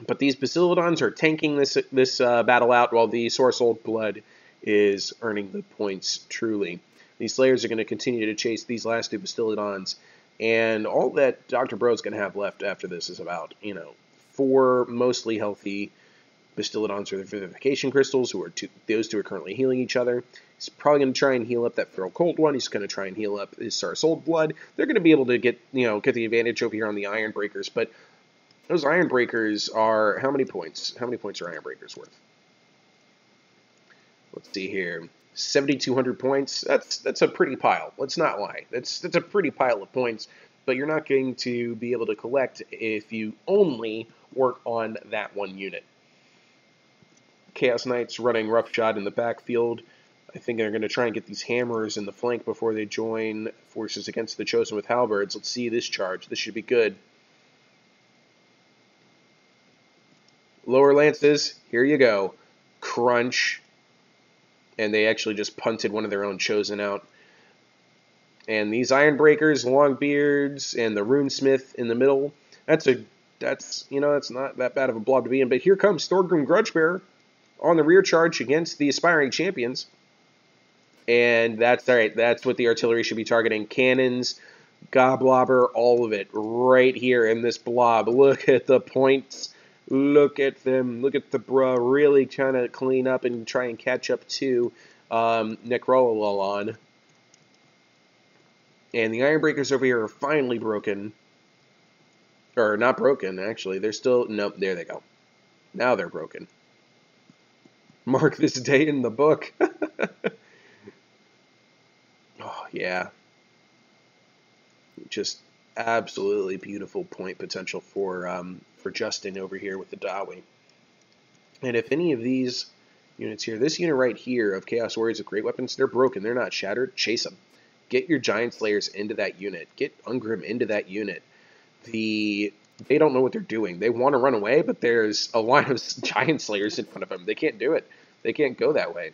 But these Basilodons are tanking this battle out while the Saurus Old Blood is earning the points truly. These Slayers are going to continue to chase these last two Basilodons, and all that Dr. Bro's going to have left after this is about, 4 mostly healthy Basilodons with Vivification Crystals, those two are currently healing each other. He's probably going to try and heal up that Feral Cold one. He's going to try and heal up his Saurus Old Blood. They're going to be able to get the advantage over here on the Iron Breakers, but those Iron Breakers are how many points? How many points are Iron Breakers worth? Let's see here. 7,200 points. That's a pretty pile. Let's not lie. That's a pretty pile of points, but you're not going to be able to collect if you only work on that one unit. Chaos Knights running roughshod in the backfield. I think they're going to try and get these hammers in the flank before they join forces against the Chosen with halberds. Let's see this charge. This should be good. Lower lances. Here you go. Crunch. And they actually just punted one of their own Chosen out. And these Iron Breakers, Longbeards, and the Runesmith in the middle. That's not that bad of a blob to be in. But here comes Thorgrim Grudgebearer on the rear charge against the aspiring champions. And that's all right. That's what the artillery should be targeting. Cannons, Goblobber, all of it right here in this blob. Look at the points. Look at them. Look at the bruh really trying to clean up and try and catch up to Necrololon. And the Iron Breakers over here are finally broken. Or not broken, actually. They're still... Nope, there they go. Now they're broken. Mark this day in the book. Oh, yeah. Just absolutely beautiful point potential for Justin over here with the Dawi. And if any of these units here, this unit right here of Chaos Warriors with great weapons, they're broken, they're not shattered, chase them. Get your Giant Slayers into that unit. Get Ungrim into that unit. They don't know what they're doing. They want to run away, but there's a line of Giant Slayers in front of them. They can't do it. They can't go that way.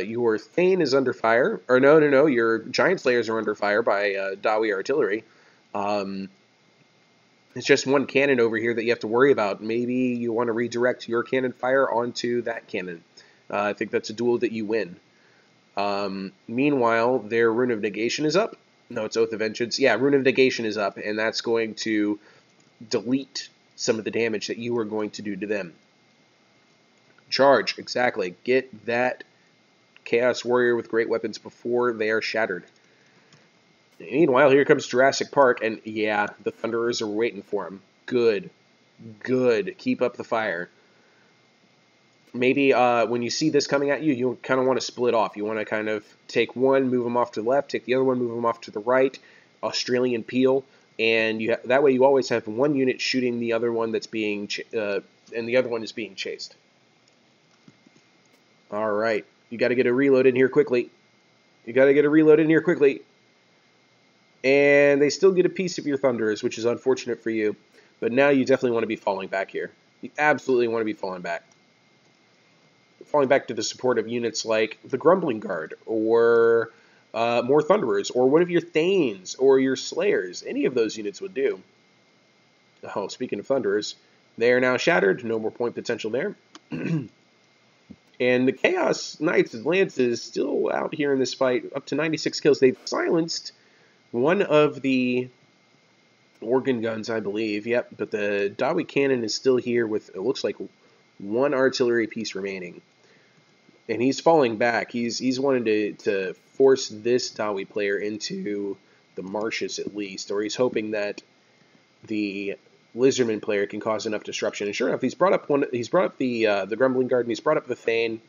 Your Thane is under fire. Or no. Your Giant Slayers are under fire by Dawi artillery. It's just one cannon over here that you have to worry about. Maybe you want to redirect your cannon fire onto that cannon. I think that's a duel that you win. Meanwhile, their Rune of Negation is up. No, it's Oath of Vengeance. Yeah, Rune of Negation is up, and that's going to delete some of the damage that you are going to do to them. Charge, exactly. Get that Chaos Warrior with great weapons before they are shattered. Meanwhile, here comes Jurassic Park, and yeah, the Thunderers are waiting for him. Good. Good. Keep up the fire. Maybe when you see this coming at you, you kind of want to split off. You want to kind of take one, move them off to the left, take the other one, move them off to the right, Australian peel, and that way you always have one unit shooting the other one that's being and the other one is being chased. All right. You got to get a reload in here quickly. You got to get a reload in here quickly. And they still get a piece of your Thunderers, which is unfortunate for you. But now you definitely want to be falling back here. You absolutely want to be falling back. Falling back to the support of units like the Grumbling Guard, or more Thunderers, or one of your Thanes, or your Slayers. Any of those units would do. Oh, speaking of Thunderers, they are now shattered. No more point potential there. And the Chaos Knights and Lances still out here in this fight, up to 96 kills. They've silenced one of the organ guns, I believe. Yep, but the Dawi cannon is still here with, it looks like, one artillery piece remaining. And he's falling back. He's wanting to force this Dawi player into the marshes at least, or he's hoping that the Lizardman player can cause enough disruption. And sure enough, he's brought up the Grumbling Guard, and he's brought up the Thane.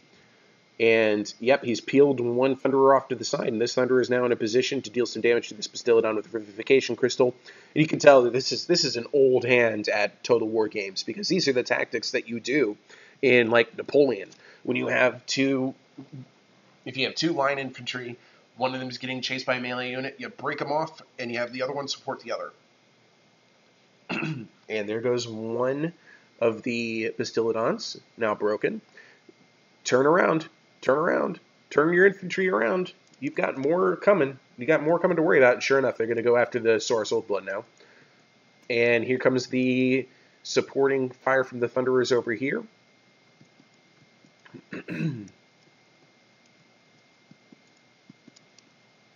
And yep, he's peeled one Thunderer off to the side, and this Thunderer is now in a position to deal some damage to this Bastillodon with the Vivification Crystal. And you can tell that this is an old hand at Total War games, because these are the tactics that you do in, like, Napoleon. When you have if you have two line infantry, one of them is getting chased by a melee unit, you break them off, and you have the other one support the other. And there goes one of the Bastillodons, now broken. Turn around. Turn around. Turn your infantry around. You've got more coming. You got more coming to worry about. And sure enough, they're going to go after the Saurus Oathblood now. And here comes the supporting fire from the Thunderers over here. And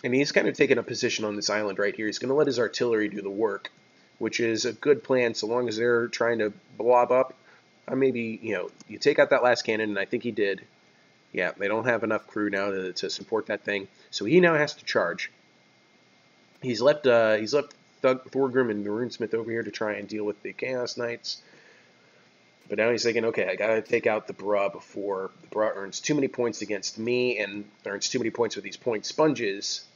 he's kind of taking a position on this island right here. He's going to let his artillery do the work, which is a good plan so long as they're trying to blob up. Maybe, you take out that last cannon, and I think he did. Yeah, they don't have enough crew now to support that thing, so he now has to charge. He's left Thorgrim and the Runesmith over here to try and deal with the Chaos Knights. But now he's thinking, okay, I gotta take out the Brah before the Brah earns too many points against me and earns too many points with these point sponges.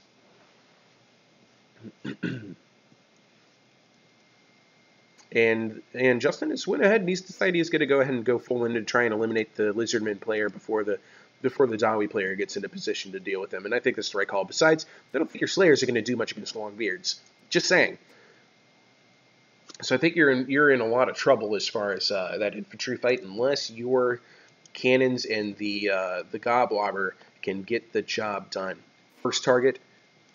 And Justin has went ahead and he's decided he's going to go ahead and go full in to try and eliminate the Lizardman player before the Dawi player gets into position to deal with him. And I think that's the right call. Besides, I don't think your Slayers are going to do much against Longbeards. Just saying. So I think you're in a lot of trouble as far as that infantry fight, unless your cannons and the Goblobber can get the job done. First target,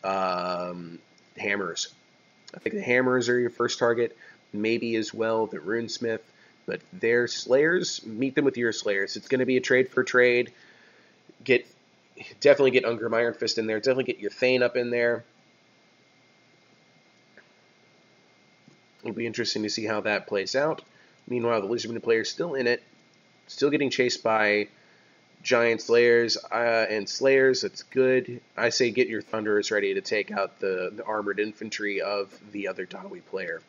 hammers. I think the hammers are your first target. Maybe as well the Runesmith, but their Slayers, meet them with your Slayers. It's going to be a trade for trade. Definitely get Ungrim Iron Fist in there. Definitely get your Thane up in there. It'll be interesting to see how that plays out. Meanwhile, the Lizardman player is still in it, still getting chased by giant Slayers and Slayers. That's good. I say get your Thunderers ready to take out the armored infantry of the other Dawi player.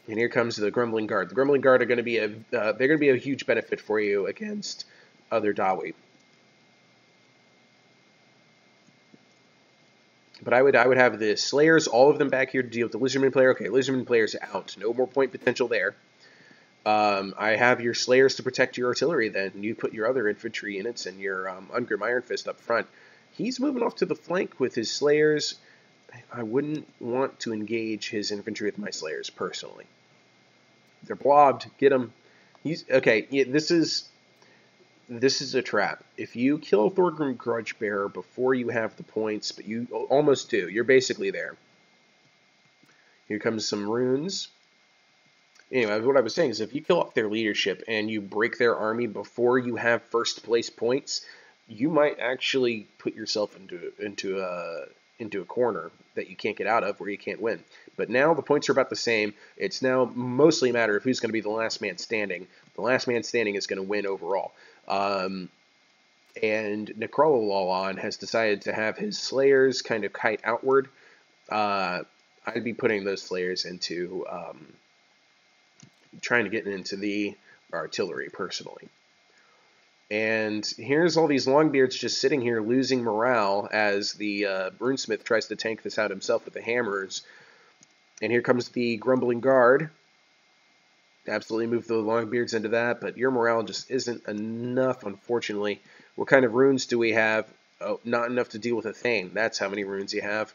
And here comes the Grumbling Guard. The Grumbling Guard are going to be they're going to be a huge benefit for you against other Dawi. But I would have the Slayers, all of them back here to deal with the Lizardman player. Okay, Lizardman player's out. No more point potential there. I have your Slayers to protect your artillery then. You put your other infantry units and your Ungrim Iron Fist up front. He's moving off to the flank with his Slayers. I wouldn't want to engage his infantry with my Slayers, personally. They're blobbed. Get them. Okay, yeah, this is a trap. If you kill Thorgrim Grudgebearer before you have the points, but you almost do, you're basically there. Here comes some runes. Anyway, what I was saying is if you kill off their leadership and you break their army before you have first place points, you might actually put yourself into a corner that you can't get out of, where you can't win. But now the points are about the same. It's now mostly a matter of who's going to be the last man standing. The last man standing is going to win overall. And Necrololon has decided to have his Slayers kind of kite outward. I'd be putting those Slayers into trying to get into the artillery, personally. And here's all these Longbeards just sitting here losing morale as the Runesmith tries to tank this out himself with the hammers. And here comes the Grumbling Guard. absolutely move the Longbeards into that, but your morale just isn't enough, unfortunately. What kind of runes do we have? Oh, not enough to deal with a Thane. That's how many runes you have.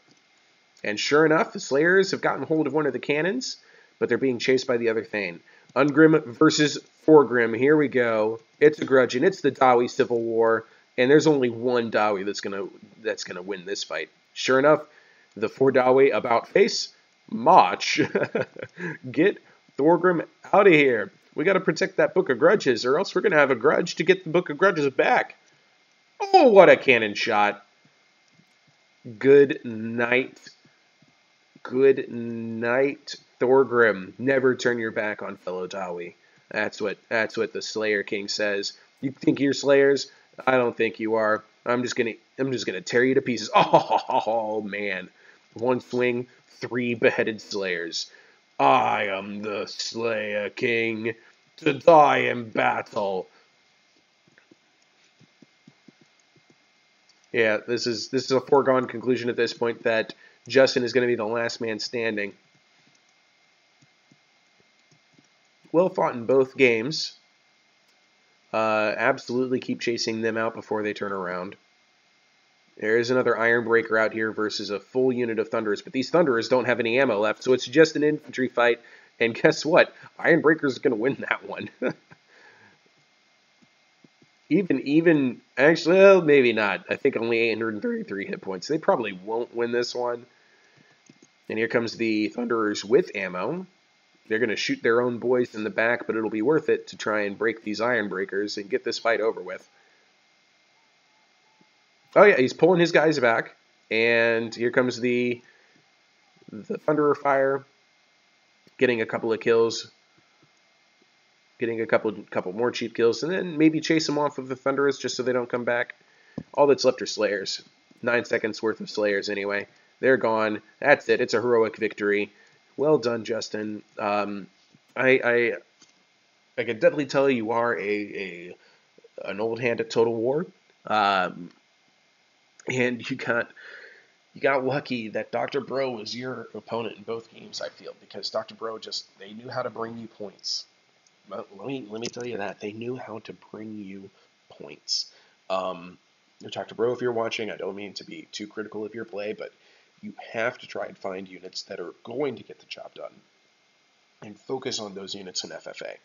And sure enough, the Slayers have gotten hold of one of the cannons, but they're being chased by the other Thane. Ungrim versus Forgrim. Here we go. It's a grudgeon. It's the Dawi Civil War, and there's only one Dawi that's gonna win this fight. Sure enough, the four Dawi about face. Mach. Get Thorgrim out of here. We got to protect that Book of Grudges, or else we're going to have a grudge to get the Book of Grudges back. Oh, what a cannon shot. Good night. Good night, Thorgrim. Never turn your back on fellow Dawi. That's what the Slayer King says. You think you're Slayers? I don't think you are. I'm just gonna tear you to pieces. Oh man. One swing, 3 beheaded Slayers. I am the Slayer King, to die in battle. Yeah, this is a foregone conclusion at this point that Justin is going to be the last man standing. Well fought in both games. Absolutely keep chasing them out before they turn around. There is another Ironbreaker out here versus a full unit of Thunderers, but these Thunderers don't have any ammo left, so it's just an infantry fight. And guess what? Ironbreaker's going to win that one. Actually, well, maybe not. I think only 833 hit points. They probably won't win this one. And here comes the Thunderers with ammo. They're going to shoot their own boys in the back, but it'll be worth it to try and break these Ironbreakers and get this fight over with. Oh yeah, he's pulling his guys back, and here comes the Thunderer fire, getting a couple of kills, getting a couple more cheap kills, and then maybe chase them off of the Thunderers just so they don't come back. All that's left are Slayers. 9 seconds worth of Slayers anyway. They're gone. That's it. It's a heroic victory. Well done, Justin. I can definitely tell you are an old hand at Total War. And you got lucky that Dr. Bro was your opponent in both games, I feel, because Dr. Bro they knew how to bring you points. Let me tell you that. They knew how to bring you points. Dr. Bro, if you're watching, I don't mean to be too critical of your play, but you have to try and find units that are going to get the job done and focus on those units in FFA.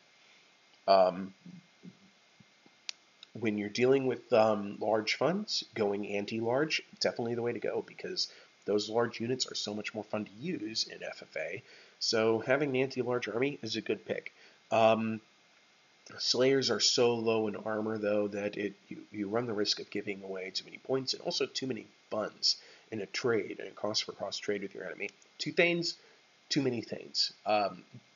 When you're dealing with large funds, going anti-large, definitely the way to go, because those large units are so much more fun to use in FFA. So having an anti-large army is a good pick. Slayers are so low in armor, though, that you run the risk of giving away too many points and also too many funds in a trade, in a cost-for-cost trade with your enemy. 2 Thanes, too many Thanes.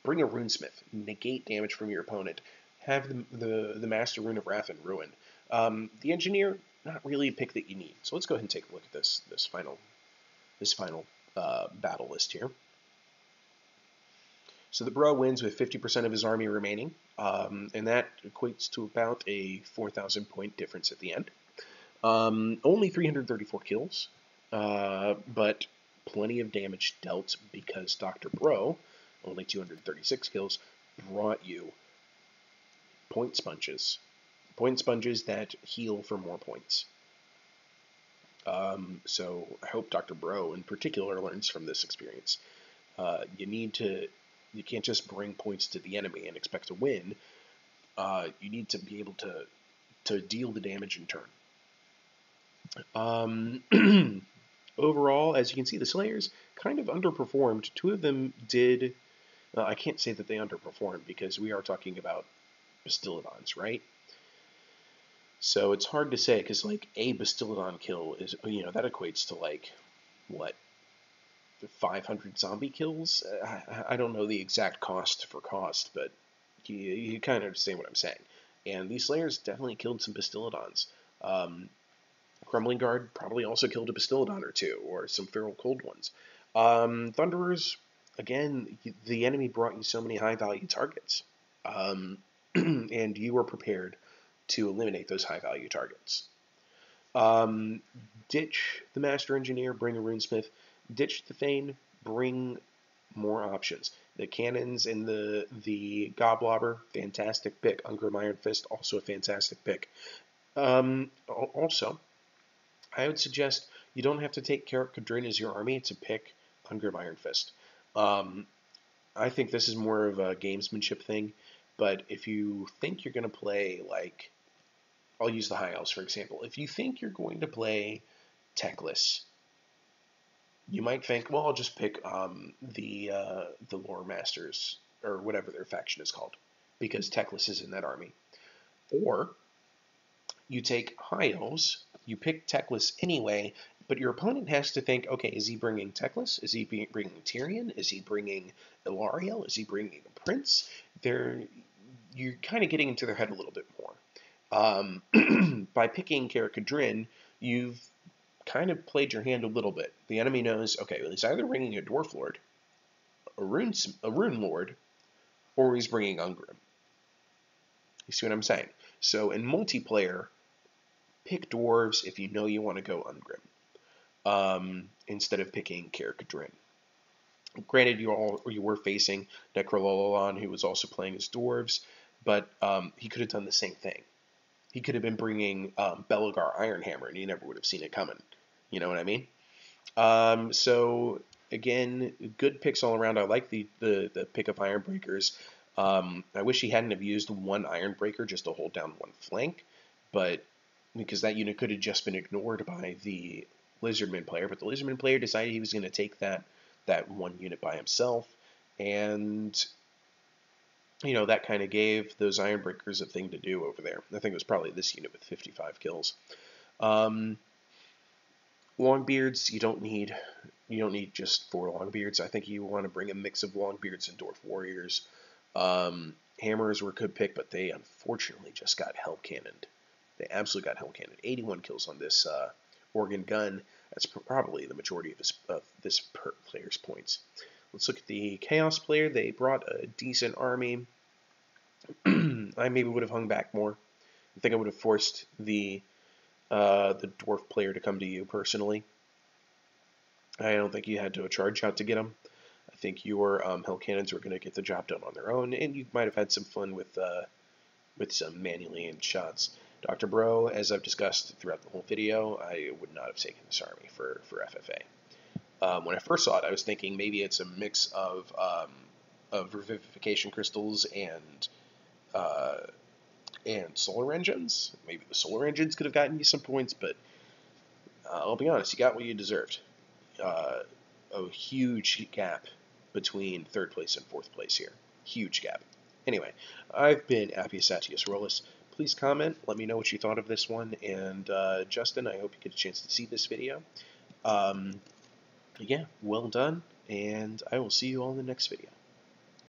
Bring a Runesmith, negate damage from your opponent. Have the Master Rune of Wrath and Ruin. The Engineer, not really a pick that you need. So let's go ahead and take a look at this final battle list here. So the Bro wins with 50% of his army remaining, and that equates to about a 4,000 point difference at the end. Only 334 kills, but plenty of damage dealt because Dr. Bro, only 236 kills, brought you point sponges. Point sponges that heal for more points. So I hope Dr. Bro in particular learns from this experience. You can't just bring points to the enemy and expect to win. You need to be able to deal the damage in turn. Overall, as you can see, the Slayers kind of underperformed. 2 of them did. I can't say that they underperformed because we are talking about Bastiladons, right? So it's hard to say because like a Bastiladon kill is, that equates to like what, 500 zombie kills? I don't know the exact cost for cost, but you kind of understand what I'm saying. And these Slayers definitely killed some Bastiladons. Crumbling Guard probably also killed a Bastiladon or 2, or some Feral Cold ones. Thunderers, again, the enemy brought you so many high-value targets. And you were prepared to eliminate those high-value targets. Ditch the Master Engineer, bring a Runesmith. Ditch the Thane, bring more options. The cannons and the Goblobber, fantastic pick. Ungrim Iron Fist, also a fantastic pick. Also, I would suggest you don't have to take Carrot Cadrin as your army to pick Ungrim Iron Fist. I think this is more of a gamesmanship thing, but if you think you're going to play, like, I'll use the High Elves for example. If you think you're going to play Techless, you might think, well, I'll just pick the Lore Masters, or whatever their faction is called, because Techless is in that army. Or you take High Elves, you pick Techless anyway, but your opponent has to think, okay, is he bringing Techless? Is he bringing Tyrion? Is he bringing Ilariel? Is he bringing a Prince? You're kind of getting into their head a little bit more. By picking Carrot Cadrin, you've kind of played your hand a little bit. The enemy knows, okay, well, he's either bringing a Dwarf Lord, a Rune Lord, or he's bringing Ungrim. You see what I'm saying? So in multiplayer, pick Dwarves if you know you want to go Ungrim, instead of picking Carrot Cadrin. Granted, you were facing Necrololon, who was also playing as Dwarves, but he could have done the same thing. He could have been bringing Belagar Ironhammer, and you never would have seen it coming. You know what I mean? So again, good picks all around. I like the pick of Ironbreakers. I wish he hadn't have used one Ironbreaker just to hold down one flank, but because that unit could have just been ignored by the Lizardman player. But the Lizardman player decided he was going to take that one unit by himself, and that kind of gave those Ironbreakers a thing to do over there. I think it was probably this unit with 55 kills. Longbeards, you don't need just 4 Longbeards. I think you want to bring a mix of Longbeards and Dwarf Warriors. Hammers were a good pick, but they unfortunately just got hell cannoned. They absolutely got hell cannoned. 81 kills on this Organ gun. That's probably the majority of this player's points. Let's look at the Chaos player. They brought a decent army. I maybe would have hung back more. I think I would have forced the Dwarf player to come to you personally. I don't think you had to charge out to get them. I think your Hell Cannons were going to get the job done on their own, and you might have had some fun with some manually aimed shots. Dr. Bro, as I've discussed throughout the whole video, I would not have taken this army for FFA. When I first saw it, I was thinking maybe it's a mix of revivification crystals and solar engines. Maybe the solar engines could have gotten you some points, but I'll be honest, you got what you deserved. A huge gap between 3rd place and 4th place here. Huge gap. Anyway, I've been Appius. Please comment, let me know what you thought of this one, and Justin, I hope you get a chance to see this video. Yeah, well done, and I will see you all in the next video.